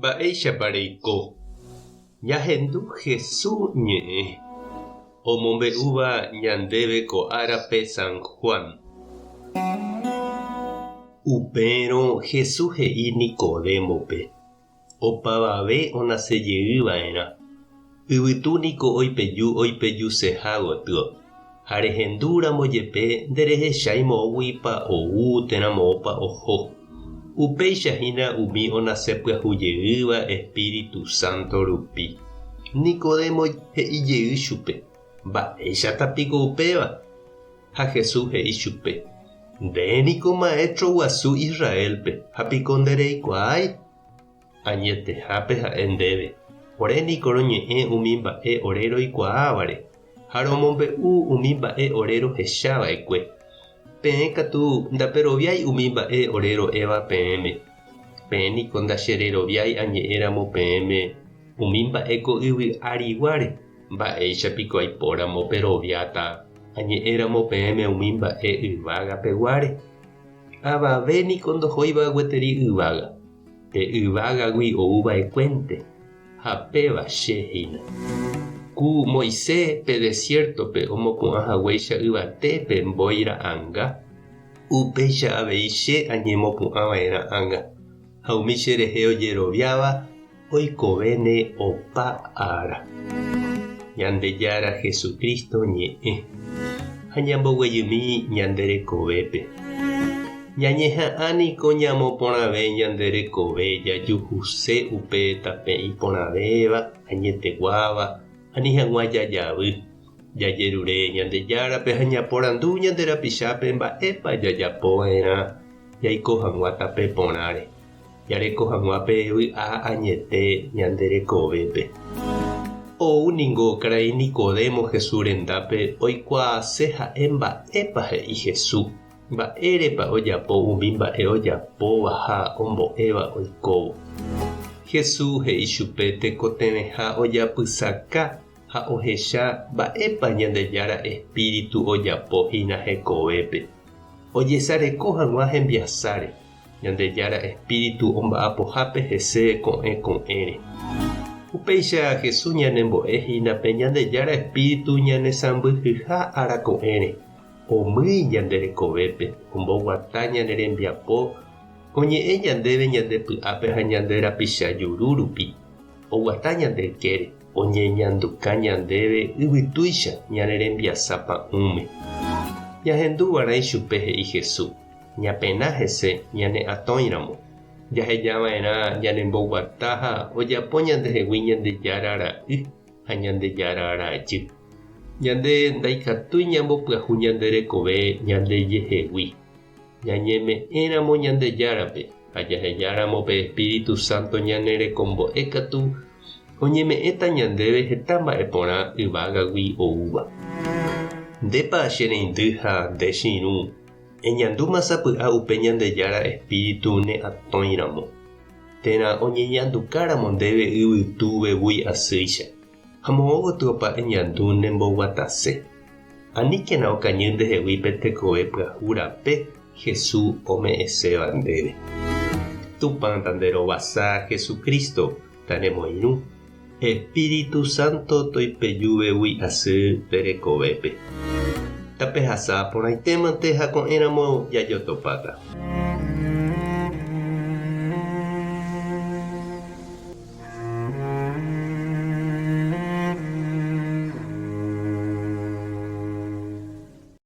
Mba'éichapareiko ñahendu Jesús ñe'ẽ omombe'úva ñandéve ko árape San Juan. Upérõ Jesús he'i Nicodémope opavave onasejeýva'erã yvytúniko oipejuseha gotyo ha rehendúramo jepe nderehecháimo'õguipa ou térãmo'õpa oho. Upéichahína umi onasepyahújeýva Espíritu Santo rupi. Nicodemo he'ijey chupe: mba'éichatapiko upéva. Ha Jesús he'i chupe: ndéniko maestro guasu Israelpe, hapiko ndereikuaái. Añetehápe ha'e ndéve: oréniko roñe'ẽ umi mba'e ore roikuaávare ha romombe'u umi mba'e ore rohechava'ekue. Peẽ katu ndaperoviái umi mba'e ore ro'éva peẽme. Peẽniko ndachereroviái añe'ẽramo peẽme umi mba'éko yvy áriguare. Mba'éichapiko aipóramo peroviáta añe'ẽramo peẽme umi mba'e yvágapeguáre. Avavéniko ndohóiva gueteri yvága. Pe yvágagui ouva'ekuénte ha pévache hína. Ku Moisés pe desiertope omopu'ãhaguéicha yvatépe mbo'ira'ãnga. Upéicha avei che añemopu'ãva'erã ãnga. Ha umi cherehe ojeroviáva oikovéne opa ára. Ñandejára Jesucristo ñe'ẽ ha ñamboguejymi ñanderekovépe. Ñañeha'ãniko ñamoporãve ñanderekove jajuhuse upe tape iporãvéva añeteguáva ani hag̃ua jajavy jajerure Ñandejárape ha ñaporandu ñanderapichápe mba'épa jajapova'erã jaiko hag̃ua tape porãre jareko hag̃uápe vy'a añete ñanderekovépe. Ouningo karai Nicodemo Jesús rendápe oikuaase ha'e mba'épa he'i Jesús. Mba'érepa ojapo umi mba'e ojapóva ha ombo'éva oikóvo. Jesús he'i chupe tekotevẽha ojapysaka ha ohecha mba'épa Ñandejára Espíritu ojapohína hekovépe. Ojesareko hag̃ua hembiasáre Ñandejára Espíritu omba'apohápe hese ko'ẽre. Upéicha Jesús ñanembo'ehína pe Ñandejára Espíritu ñanesãmbyhyha arako'ẽre. Omýi ñanderekovépe omboguata ñanerembiapo oñe'ẽ ñandéve ñandepy'ápe ha ñanderapicha juru rupi. Oguata ñandekére oñeñanduka ñandéve yvytúicha ñanerembiasápa ume. Ñahendúvarãi chupe he'i Jesús: ñapena hese ñane atõiramo. Jahejava'erã ñanemboguata ha ojapo ñandehegui Ñandejára ra'y ha Ñandejára rajy. Ñande ndaikatúi ñambopyahu ñanderekove ñandejehegui. Ñañeme'ẽramo Ñandejárape ha jahejáramo pe Espíritu Santo ñanerekombo'e katu oñeme'ẽta ñandéve heta mba'e porã yvágagui oúva. Ndépa chereindy ha ndechirũ eñandúmasapy'a upe Ñandejára Espíritu ne atõiramo. Térã oñeñandukáramo ndéve yvytúvegui asýicha. Ha moõgotýopa eñandu nemboguatase. Aníkena okañy ndehegui pe tekove pyahu rape Jesús ome'ẽséva ndéve. Tupãta nderovasa Jesucristo taremoirũ. Espíritu Santo toipejuvegui asy terekovépe. Tapehasa porãitémante ha ko'ẽramo jajotopáta.